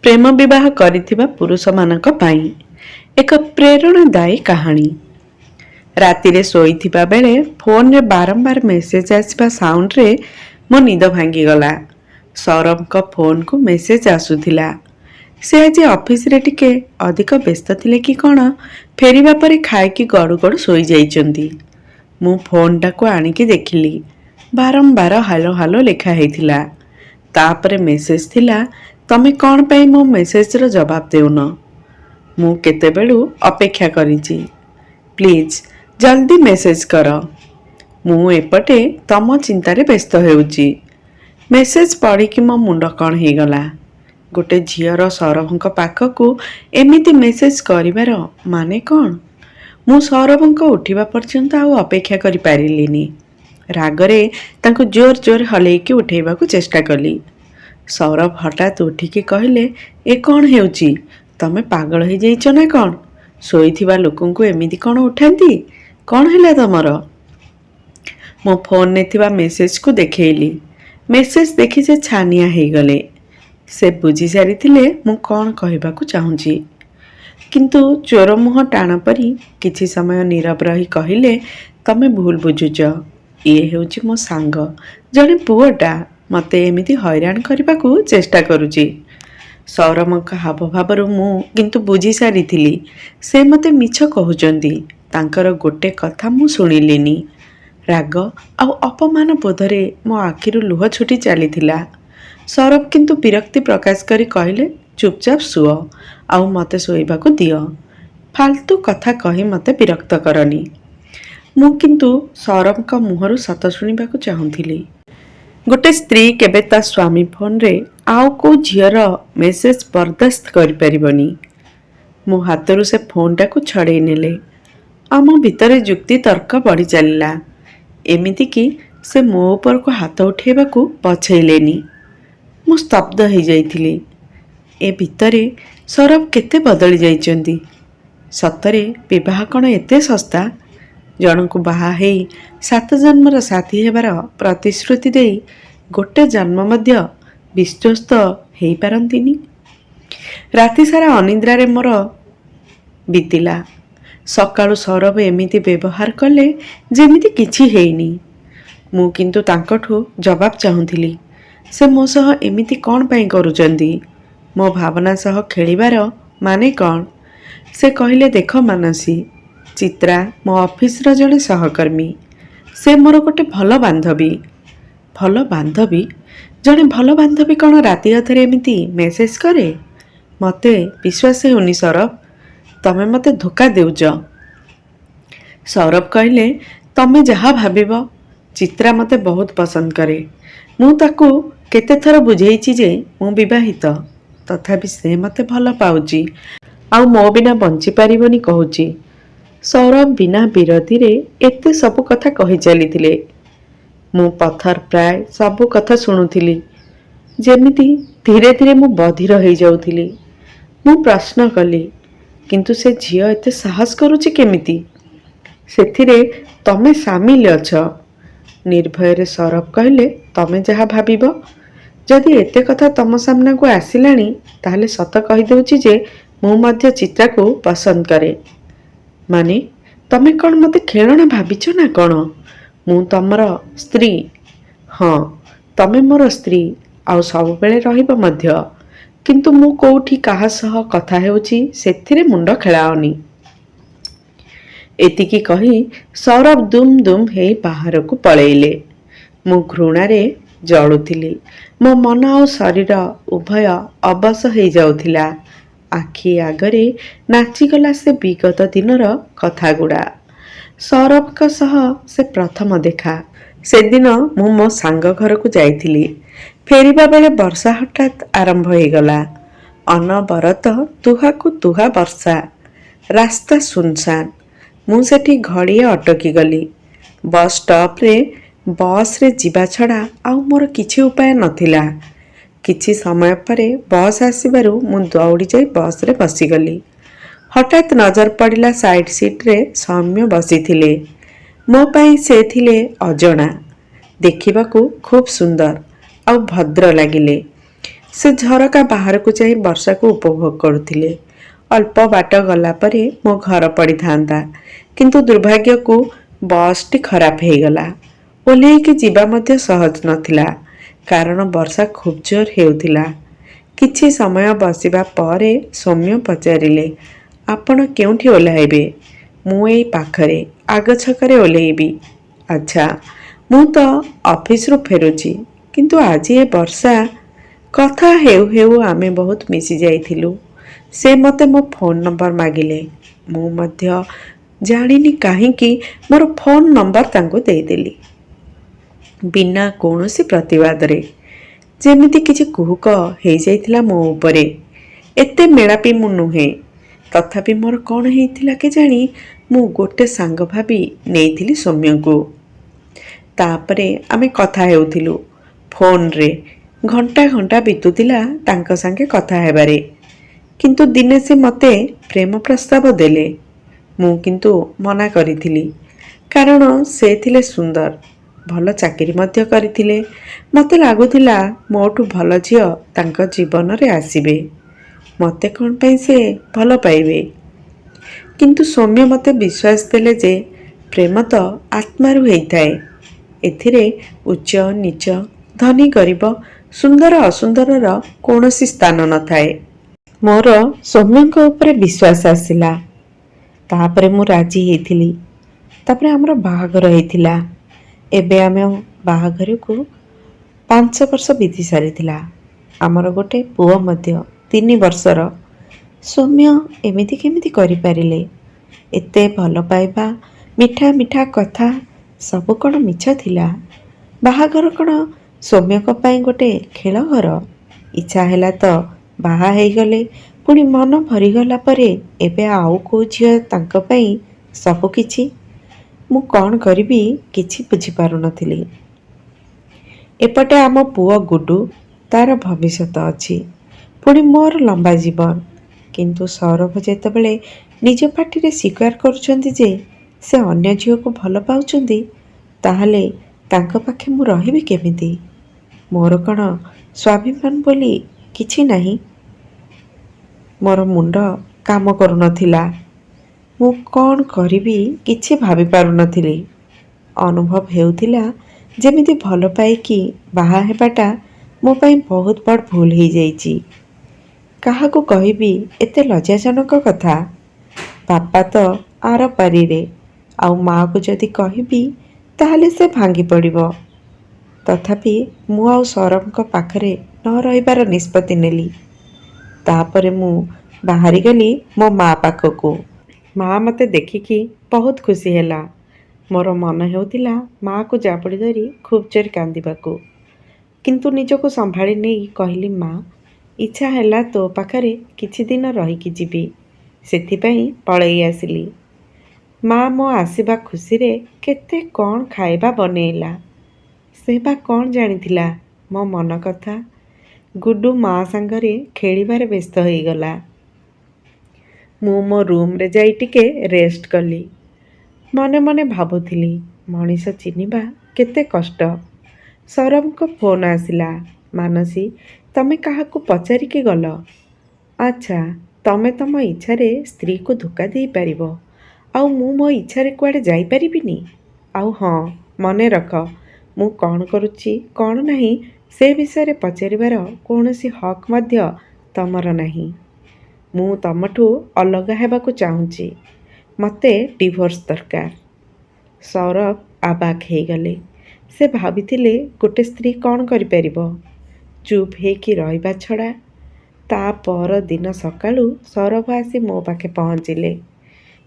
ପ୍ରେମ ବିବାହ କରିଥିବା ପୁରୁଷମାନଙ୍କ ପାଇଁ ଏକ ପ୍ରେରଣାଦାୟୀ କାହାଣୀ। ରାତିରେ ଶୋଇଥିବା ବେଳେ ଫୋନରେ ବାରମ୍ବାର ମେସେଜ ଆସିବା ସାଉଣ୍ଡରେ ମୋ ନିଦ ଭାଙ୍ଗିଗଲା। ସୌରଭଙ୍କ ଫୋନକୁ ମେସେଜ ଆସୁଥିଲା। ସେ ଆଜି ଅଫିସରେ ଟିକେ ଅଧିକ ବ୍ୟସ୍ତ ଥିଲେ କି କ'ଣ, ଫେରିବା ପରେ ଖାଇକି ଗଡ଼ୁ ଗଡ଼ୁ ଶୋଇଯାଇଛନ୍ତି। ମୁଁ ଫୋନଟାକୁ ଆଣିକି ଦେଖିଲି। ବାରମ୍ବାର ହାଲୋ ହାଲୋ ଲେଖା ହେଇଥିଲା। ତାପରେ ମେସେଜ ଥିଲା, ତମେ କ'ଣ ପାଇଁ ମୋ ମେସେଜର ଜବାବ ଦେଉନ? ମୁଁ କେତେବେଳୁ ଅପେକ୍ଷା କରିଛି, ପ୍ଲିଜ ଜଲ୍ଦି ମେସେଜ କର। ମୁଁ ଏପଟେ ତମ ଚିନ୍ତାରେ ବ୍ୟସ୍ତ ହେଉଛି। ମେସେଜ ପଢ଼ିକି ମୋ ମୁଣ୍ଡ କ'ଣ ହେଇଗଲା। ଗୋଟେ ଝିଅର ସୌରଭଙ୍କ ପାଖକୁ ଏମିତି ମେସେଜ କରିବାର ମାନେ କ'ଣ? ମୁଁ ସୌରଭଙ୍କ ଉଠିବା ପର୍ଯ୍ୟନ୍ତ ଆଉ ଅପେକ୍ଷା କରିପାରିଲିନି। ରାଗରେ ତାଙ୍କୁ ଜୋର ଜୋର ହଲେଇକି ଉଠେଇବାକୁ ଚେଷ୍ଟା କଲି। ସୌରଭ ହଠାତ୍ ଉଠିକି କହିଲେ, ଏ କ'ଣ ହେଉଛି? ତମେ ପାଗଳ ହେଇଯାଇଛ ନା କ'ଣ? ଶୋଇଥିବା ଲୋକଙ୍କୁ ଏମିତି କ'ଣ ଉଠାନ୍ତି? କ'ଣ ହେଲା ତମର? ମୋ ଫୋନରେ ଥିବା ମେସେଜକୁ ଦେଖେଇଲି। ମେସେଜ ଦେଖି ସେ ଛାନିଆ ହେଇଗଲେ। ସେ ବୁଝି ସାରିଥିଲେ ମୁଁ କ'ଣ କହିବାକୁ ଚାହୁଁଛି। କିନ୍ତୁ ଚୋର ମୁହଁ ଟାଣ ପରି କିଛି ସମୟ ନୀରବ ରହି କହିଲେ, ତମେ ଭୁଲ ବୁଝୁଛ। ଇଏ ହେଉଛି ମୋ ସାଙ୍ଗ, ଜଣେ ପୁଅଟା ମୋତେ ଏମିତି ହଇରାଣ କରିବାକୁ ଚେଷ୍ଟା କରୁଛି। ସୌରଭଙ୍କ ହାବଭାବରୁ ମୁଁ କିନ୍ତୁ ବୁଝି ସାରିଥିଲି ସେ ମୋତେ ମିଛ କହୁଛନ୍ତି। ତାଙ୍କର ଗୋଟେ କଥା ମୁଁ ଶୁଣିଲିନି। ରାଗ ଆଉ ଅପମାନ ବୋଧରେ ମୋ ଆଖିରୁ ଲୁହ ଛୁଟି ଚାଲିଥିଲା। ସୌରଭ କିନ୍ତୁ ବିରକ୍ତି ପ୍ରକାଶ କରି କହିଲେ, ଚୁପଚାପ ଶୁଅ ଆଉ ମୋତେ ଶୋଇବାକୁ ଦିଅ। ଫାଲତୁ କଥା କହି ମୋତେ ବିରକ୍ତ କରନି। ମୁଁ କିନ୍ତୁ ସୌରଭଙ୍କ ମୁହଁରୁ ସତ ଶୁଣିବାକୁ ଚାହୁଁଥିଲି। ଗୋଟେ ସ୍ତ୍ରୀ କେବେ ତା ସ୍ୱାମୀ ଫୋନରେ ଆଉ କେଉଁ ଝିଅର ମେସେଜ ବରଦାସ୍ତ କରିପାରିବନି। ମୋ ହାତରୁ ସେ ଫୋନଟାକୁ ଛଡ଼େଇ ନେଲେ। ଆମ ଭିତରେ ଯୁକ୍ତି ତର୍କ ବଢ଼ି ଚାଲିଲା। ଏମିତିକି ସେ ମୋ ଉପରକୁ ହାତ ଉଠାଇବାକୁ ପଛେଇଲେନି। ମୁଁ ସ୍ତବ୍ଧ ହେଇଯାଇଥିଲି। ଏ ଭିତରେ ସୌରଭ କେତେ ବଦଳି ଯାଇଛନ୍ତି। ସତରେ ବିବାହ କ'ଣ ଏତେ ଶସ୍ତା? ଜଣକୁ ବାହା ହେଇ 7 ଜନ୍ମର ସାଥୀ ହେବାର ପ୍ରତିଶ୍ରୁତି ଦେଇ ଗୋଟେ ଜନ୍ମ ମଧ୍ୟ ବିଶ୍ୱସ୍ତ ହେଇପାରନ୍ତିନି। ରାତିସାରା ଅନିଦ୍ରାରେ ମୋର ବିତିଲା। ସକାଳୁ ସୌରଭ ଏମିତି ବ୍ୟବହାର କଲେ ଯେମିତି କିଛି ହେଇନି। ମୁଁ କିନ୍ତୁ ତାଙ୍କଠୁ ଜବାବ ଚାହୁଁଥିଲି। ସେ ମୋ ସହ ଏମିତି କ'ଣ ପାଇଁ କରୁଛନ୍ତି? ମୋ ଭାବନା ସହ ଖେଳିବାର ମାନେ କ'ଣ? ସେ କହିଲେ, ଦେଖ ମାନସୀ, ଚିତ୍ରା ମୋ ଅଫିସର ଜଣେ ସହକର୍ମୀ। ସେ ମୋର ଗୋଟେ ଭଲ ବାନ୍ଧବୀ। ଭଲ ବାନ୍ଧବୀ? ଜଣେ ଭଲ ବାନ୍ଧବୀ କ'ଣ ରାତି ଅଧରେ ଏମିତି ମେସେଜ କରେ? ମୋତେ ବିଶ୍ୱାସ ହେଉନି ସୌରଭ, ତମେ ମୋତେ ଧୋକା ଦେଉଛ। ସୌରଭ କହିଲେ, ତମେ ଯାହା ଭାବିବ। ଚିତ୍ରା ମୋତେ ବହୁତ ପସନ୍ଦ କରେ। ମୁଁ ତାକୁ କେତେଥର ବୁଝେଇଛି ଯେ ମୁଁ ବିବାହିତ। ତଥାପି ସେ ମୋତେ ଭଲ ପାଉଛି ଆଉ ମୋ ବିନା ବଞ୍ଚିପାରିବନି କହୁଛି। ସୌରଭ ବିନା ବିରତିରେ ଏତେ ସବୁ କଥା କହି ଚାଲିଥିଲେ। ମୁଁ ପଥର ପ୍ରାୟ ସବୁ କଥା ଶୁଣୁଥିଲି। ଯେମିତି ଧୀରେ ଧୀରେ ମୁଁ ବଧିର ହେଇଯାଉଥିଲି। ମୁଁ ପ୍ରଶ୍ନ କଲି, କିନ୍ତୁ ସେ ଝିଅ ଏତେ ସାହସ କରୁଛି କେମିତି? ସେଥିରେ ତମେ ସାମିଲ ଅଛ। ନିର୍ଭୟରେ ସୌରଭ କହିଲେ, ତମେ ଯାହା ଭାବିବ। ଯଦି ଏତେ କଥା ତମ ସାମ୍ନାକୁ ଆସିଲାଣି, ତାହେଲେ ସତ କହିଦେଉଛି ଯେ ମୁଁ ମଧ୍ୟ ଚିତ୍ରାକୁ ପସନ୍ଦ କରେ। ମାନେ, ତମେ କ'ଣ ମୋତେ ଖେଳଣା ଭାବିଛ ନା କ'ଣ? ମୁଁ ତମର ସ୍ତ୍ରୀ। ହଁ, ତମେ ମୋର ସ୍ତ୍ରୀ ଆଉ ସବୁବେଳେ ରହିବ ମଧ୍ୟ। କିନ୍ତୁ ମୁଁ କେଉଁଠି କାହା ସହ କଥା ହେଉଛି ସେଥିରେ ମୁଣ୍ଡ ଖେଳାଅନି। ଏତିକି କହି ସୌରଭ ଦୁମ୍ ଦୁମ୍ ହେଇ ବାହାରକୁ ପଳେଇଲେ। ମୁଁ ଘୃଣାରେ ଜଳୁଥିଲି। ମୋ ମନ ଆଉ ଶରୀର ଉଭୟ ଅବଶ ହେଇଯାଉଥିଲା। ଆଖି ଆଗରେ ନାଚିଗଲା ସେ ବିଗତ ଦିନର କଥାଗୁଡ଼ା। ସୌରଭଙ୍କ ସହ ସେ ପ୍ରଥମ ଦେଖା। ସେଦିନ ମୁଁ ମୋ ସାଙ୍ଗ ଘରକୁ ଯାଇଥିଲି। ଫେରିବା ବେଳେ ବର୍ଷା ହଠାତ୍ ଆରମ୍ଭ ହେଇଗଲା। ଅନବରତ ତୁହାକୁ ତୁହା ବର୍ଷା। ରାସ୍ତା ସୁନସାନ୍। ମୁଁ ସେଠି ଘଡ଼ିଏ ଅଟକିଗଲି। ବସ୍ ଷ୍ଟପ୍ରେ ବସ୍ରେ ଯିବା ଛଡ଼ା ଆଉ ମୋର କିଛି ଉପାୟ ନଥିଲା। କିଛି ସମୟ ପରେ ବସ୍ ଆସିବାରୁ ମୁଁ ଦୌଡ଼ି ଯାଇ ବସ୍ରେ ବସିଗଲି। ହଠାତ୍ ନଜର ପଡ଼ିଲା ସାଇଡ୍ ସିଟ୍ରେ ସୌମ୍ୟ ବସିଥିଲେ। ମୋ ପାଇଁ ସେ ଥିଲେ ଅଜଣା। ଦେଖିବାକୁ ଖୁବ୍ ସୁନ୍ଦର ଆଉ ଭଦ୍ର ଲାଗିଲେ। ସେ ଝରକା ବାହାରକୁ ଯାଇ ବର୍ଷାକୁ ଉପଭୋଗ କରୁଥିଲେ। ଅଳ୍ପ ବାଟ ଗଲା ପରେ ମୋ ଘର ପଡ଼ିଥାନ୍ତା, କିନ୍ତୁ ଦୁର୍ଭାଗ୍ୟକୁ ବସ୍ଟି ଖରାପ ହେଇଗଲା। ଓହ୍ଲେଇକି ଯିବା ମଧ୍ୟ ସହଜ ନଥିଲା, କାରଣ ବର୍ଷା ଖୁବ୍ ଜୋର ହେଉଥିଲା। କିଛି ସମୟ ବସିବା ପରେ ସୌମ୍ୟ ପଚାରିଲେ, ଆପଣ କେଉଁଠି ଓହ୍ଲାଇବେ? ମୁଁ ଏଇ ପାଖରେ, ଆଗ ଛକରେ ଓହ୍ଲେଇବି। ଆଚ୍ଛା, ମୁଁ ତ ଅଫିସରୁ ଫେରୁଛି, କିନ୍ତୁ ଆଜି ଏ ବର୍ଷା। କଥା ହେଉ ହେଉ ଆମେ ବହୁତ ମିଶି ଯାଇଥିଲୁ। ସେ ମୋତେ ମୋ ଫୋନ୍ ନମ୍ବର ମାଗିଲେ। ମୁଁ ମଧ୍ୟ ଜାଣିନି କାହିଁକି ମୋର ଫୋନ୍ ନମ୍ବର ତାଙ୍କୁ ଦେଇଦେଲି, ବିନା କୌଣସି ପ୍ରତିବାଦରେ। ଯେମିତି କିଛି କୁହୁକ ହେଇଯାଇଥିଲା ମୋ ଉପରେ। ଏତେ ମେଳାପି ମୁଁ ନୁହେଁ, ତଥାପି ମୋର କ'ଣ ହେଇଥିଲା କେଜାଣି ମୁଁ ଗୋଟେ ସାଙ୍ଗ ଭାବି ନେଇଥିଲି ସୌମ୍ୟକୁ। ତାପରେ ଆମେ କଥା ହେଉଥିଲୁ ଫୋନ୍ରେ। ଘଣ୍ଟା ଘଣ୍ଟା ବିତୁଥିଲା ତାଙ୍କ ସାଙ୍ଗେ କଥା ହେବାରେ। କିନ୍ତୁ ଦିନେ ସେ ମୋତେ ପ୍ରେମ ପ୍ରସ୍ତାବ ଦେଲେ। ମୁଁ କିନ୍ତୁ ମନା କରିଥିଲି, କାରଣ ସେ ଥିଲେ ସୁନ୍ଦର, ଭଲ ଚାକିରି ମଧ୍ୟ କରିଥିଲେ। ମୋତେ ଲାଗୁଥିଲା ମୋଠୁ ଭଲ ଝିଅ ତାଙ୍କ ଜୀବନରେ ଆସିବେ। ମୋତେ କ'ଣ ପାଇଁ ସେ ଭଲ ପାଇବେ? କିନ୍ତୁ ସୌମ୍ୟ ମୋତେ ବିଶ୍ୱାସ ଦେଲେ ଯେ ପ୍ରେମ ତ ଆତ୍ମାରୁ ହେଇଥାଏ। ଏଥିରେ ଉଚ୍ଚ ନୀଚ, ଧନୀ ଗରିବ, ସୁନ୍ଦର ଅସୁନ୍ଦରର କୌଣସି ସ୍ଥାନ ନଥାଏ। ମୋର ସୌମ୍ୟଙ୍କ ଉପରେ ବିଶ୍ୱାସ ଆସିଲା। ତାପରେ ମୁଁ ରାଜି ହେଇଥିଲି। ତାପରେ ଆମର ବାହାଘର ହେଇଥିଲା। ଏବେ ଆମେ ବାହାଘରକୁ 5 ବର୍ଷ ବିତି ସାରିଥିଲା। ଆମର ଗୋଟେ ପୁଅ ମଧ୍ୟ 3 ବର୍ଷର। ସୌମ୍ୟ ଏମିତି କେମିତି କରିପାରିଲେ? ଏତେ ଭଲ ପାଇବା, ମିଠା ମିଠା କଥା, ସବୁ କ'ଣ ମିଛ ଥିଲା? ବାହାଘର କ'ଣ ସୌମ୍ୟଙ୍କ ପାଇଁ ଗୋଟେ ଖେଳ ଘର? ଇଚ୍ଛା ହେଲା ତ ବାହା ହେଇଗଲେ, ପୁଣି ମନ ଭରିଗଲା ପରେ ଏବେ ଆଉ କେଉଁ ଝିଅ ତାଙ୍କ ପାଇଁ ସବୁ କିଛି। ମୁଁ କ'ଣ କରିବି କିଛି ବୁଝିପାରୁନଥିଲି। ଏପଟେ ଆମ ପୁଅ ଗୁଡୁ, ତାର ଭବିଷ୍ୟତ ଅଛି, ପୁଣି ମୋର ଲମ୍ବା ଜୀବନ। କିନ୍ତୁ ସୌରଭ ଯେତେବେଳେ ନିଜ ପାଟିରେ ସ୍ୱୀକାର କରୁଛନ୍ତି ଯେ ସେ ଅନ୍ୟ ଝିଅକୁ ଭଲ ପାଉଛନ୍ତି, ତାହେଲେ ତାଙ୍କ ପାଖେ ମୁଁ ରହିବି କେମିତି? ମୋର କ'ଣ ସ୍ୱାଭିମାନ ବୋଲି କିଛି ନାହିଁ? ମୋର ମୁଣ୍ଡ କାମ କରୁନଥିଲା। ମୁଁ କ'ଣ କରିବି କିଛି ଭାବିପାରୁନଥିଲି। ଅନୁଭବ ହେଉଥିଲା ଯେମିତି ଭଲ ପାଇକି ବାହା ହେବାଟା ମୋ ପାଇଁ ବହୁତ ବଡ଼ ଭୁଲ ହେଇଯାଇଛି। କାହାକୁ କହିବି ଏତେ ଲଜ୍ଜାଜନକ କଥା? ବାପା ତ ଆର ପାରିରେ, ଆଉ ମାଆକୁ ଯଦି କହିବି ତାହେଲେ ସେ ଭାଙ୍ଗି ପଡ଼ିବ। ତଥାପି ମୁଁ ଆଉ ସୌରଭଙ୍କ ପାଖରେ ନ ରହିବାର ନିଷ୍ପତ୍ତି ନେଲି। ତାପରେ ମୁଁ ବାହାରିଗଲି ମୋ ମା ପାଖକୁ। ମା ମୋତେ ଦେଖିକି ବହୁତ ଖୁସି ହେଲା। ମୋର ମନ ହେଉଥିଲା ମାଆକୁ ଜାବୁଡ଼ି ଧରି ଖୁବ୍ ଜୋର କାନ୍ଦିବାକୁ। କିନ୍ତୁ ନିଜକୁ ସମ୍ଭାଳି ନେଇ କହିଲି, ମା, ଇଚ୍ଛା ହେଲା ତୋ ପାଖରେ କିଛି ଦିନ ରହିକି ଯିବି, ସେଥିପାଇଁ ପଳେଇ ଆସିଲି। ମା ମୋ ଆସିବା ଖୁସିରେ କେତେ କ'ଣ ଖାଇବା ବନେଇଲା। ସେ ବା କ'ଣ ଜାଣିଥିଲା ମୋ ମନ କଥା? ଗୁଡୁ ମା ସାଙ୍ଗରେ ଖେଳିବାରେ ବ୍ୟସ୍ତ ହେଇଗଲା। ମୁଁ ମୋ ରୁମ୍ରେ ଯାଇ ଟିକେ ରେଷ୍ଟ କଲି। ମନେ ମନେ ଭାବୁଥିଲି, ମଣିଷ ଚିହ୍ନିବା କେତେ କଷ୍ଟ। ସୌରଭଙ୍କ ଫୋନ୍ ଆସିଲା। ମାନସୀ, ତମେ କାହାକୁ ପଚାରିକି ଗଲ? ଆଚ୍ଛା, ତମେ ତମ ଇଚ୍ଛାରେ ସ୍ତ୍ରୀକୁ ଧୋକା ଦେଇପାରିବ, ଆଉ ମୁଁ ମୋ ଇଚ୍ଛାରେ କୁଆଡ଼େ ଯାଇପାରିବିନି? ଆଉ ହଁ, ମନେ ରଖ, ମୁଁ କ'ଣ କରୁଛି କ'ଣ ନାହିଁ ସେ ବିଷୟରେ ପଚାରିବାର କୌଣସି ହକ୍ ମଧ୍ୟ ତମର ନାହିଁ। ମୁଁ ତମଠୁ ଅଲଗା ହେବାକୁ ଚାହୁଁଛି। ମୋତେ ଡିଭୋର୍ସ ଦରକାର। ସୌରଭ ଆବାକ୍ ହେଇଗଲେ। ସେ ଭାବିଥିଲେ ଗୋଟେ ସ୍ତ୍ରୀ କ'ଣ କରିପାରିବ? ଚୁପ୍ ହେଇକି ରହିବା ଛଡ଼ା। ତା ପରଦିନ ସକାଳୁ ସୌରଭ ଆସି ମୋ ପାଖେ ପହଞ୍ଚିଲେ।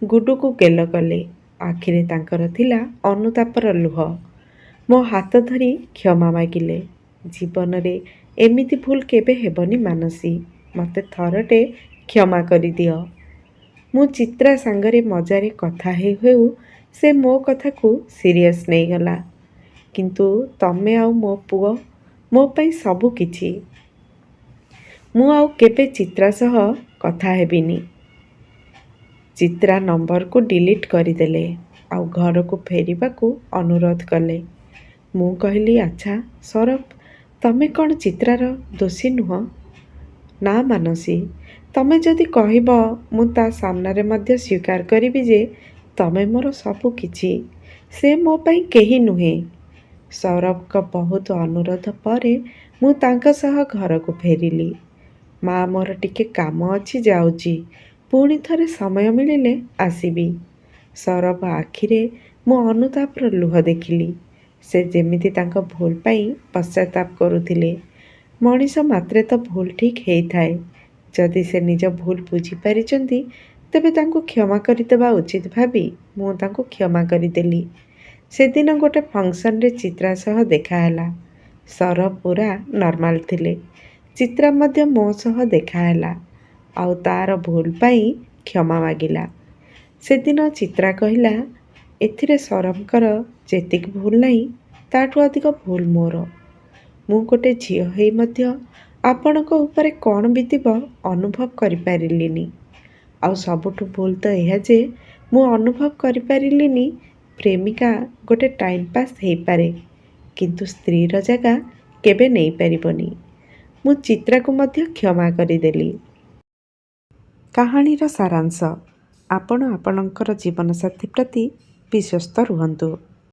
ଗୁଡୁକୁ ଗେଲ କଲେ। ଆଖିରେ ତାଙ୍କର ଥିଲା ଅନୁତାପର ଲୁହ। ମୋ ହାତ ଧରି କ୍ଷମା ମାଗିଲେ। ଜୀବନରେ ଏମିତି ଭୁଲ କେବେ ହେବନି ମାନସୀ, ମୋତେ ଥରଟେ କ୍ଷମା କରିଦିଅ। ମୁଁ ଚିତ୍ରା ସାଙ୍ଗରେ ମଜାରେ କଥା ହେଉ ହେଉ ସେ ମୋ କଥାକୁ ସିରିୟସ୍ ନେଇଗଲା। କିନ୍ତୁ ତମେ ଆଉ ମୋ ପୁଅ ମୋ ପାଇଁ ସବୁ କିଛି। ମୁଁ ଆଉ କେବେ ଚିତ୍ରା ସହ କଥା ହେବିନି। ଚିତ୍ରା ନମ୍ବରକୁ ଡିଲିଟ୍ କରିଦେଲେ, ଆଉ ଘରକୁ ଫେରିବାକୁ ଅନୁରୋଧ କଲେ। ମୁଁ କହିଲି, ଆଚ୍ଛା ସୌରଭ, ତମେ କ'ଣ ଚିତ୍ରାର ଦୋଷୀ ନୁହଁ? ନା ମାନସୀ, ତମେ ଯଦି କହିବ ମୁଁ ତା ସାମ୍ନାରେ ମଧ୍ୟ ସ୍ୱୀକାର କରିବି ଯେ ତମେ ମୋର ସବୁ କିଛି। ସେ ମୋ ପାଇଁ କେହି ନୁହେଁ। ସୌରଭଙ୍କ ବହୁତ ଅନୁରୋଧ ପରେ ମୁଁ ତାଙ୍କ ସହ ଘରକୁ ଫେରିଲି। ମା ମୋର ଟିକେ କାମ ଅଛି, ଯାଉଛି, ପୁଣି ଥରେ ସମୟ ମିଳିଲେ ଆସିବି। ସୌରଭ ଆଖିରେ ମୁଁ ଅନୁତାପର ଲୁହ ଦେଖିଲି। ସେ ଯେମିତି ତାଙ୍କ ଭୁଲ ପାଇଁ ପଶ୍ଚାତାପ କରୁଥିଲେ। ମଣିଷ ମାତ୍ରେ ତ ଭୁଲ ଠିକ୍ ହେଇଥାଏ। ଯଦି ସେ ନିଜ ଭୁଲ ବୁଝିପାରିଛନ୍ତି ତେବେ ତାଙ୍କୁ କ୍ଷମା କରିଦେବା ଉଚିତ ଭାବି ମୁଁ ତାଙ୍କୁ କ୍ଷମା କରିଦେଲି। ସେଦିନ ଗୋଟେ ଫଙ୍କସନରେ ଚିତ୍ରା ସହ ଦେଖା ହେଲା। ସୌରଭ ପୁରା ନର୍ମାଲ ଥିଲେ। ଚିତ୍ରା ମଧ୍ୟ ମୋ ସହ ଦେଖା ହେଲା ଆଉ ତାର ଭୁଲ ପାଇଁ କ୍ଷମା ମାଗିଲା। ସେଦିନ ଚିତ୍ରା କହିଲା, ଏଥିରେ ସୌରଭଙ୍କର ଯେତିକି ଭୁଲ ନାହିଁ ତାଠୁ ଅଧିକ ଭୁଲ ମୋର। ମୁଁ ଗୋଟେ ଝିଅ ହେଇ ମଧ୍ୟ ଆପଣଙ୍କ ଉପରେ କ'ଣ ବିତିବ ଅନୁଭବ କରିପାରିଲିନି। ଆଉ ସବୁଠୁ ଭୁଲ ତ ଏହା ଯେ ମୁଁ ଅନୁଭବ କରିପାରିଲିନି ପ୍ରେମିକା ଗୋଟେ ଟାଇମ୍ ପାସ୍ ହେଇପାରେ, କିନ୍ତୁ ସ୍ତ୍ରୀର ଜାଗା କେବେ ନେଇପାରିବନି। ମୁଁ ଚିତ୍ରାକୁ ମଧ୍ୟ କ୍ଷମା କରିଦେଲି। କାହାଣୀର ସାରାଂଶ, ଆପଣ ଆପଣଙ୍କର ଜୀବନସାଥୀ ପ୍ରତି ବିଶ୍ୱସ୍ତ ରୁହନ୍ତୁ।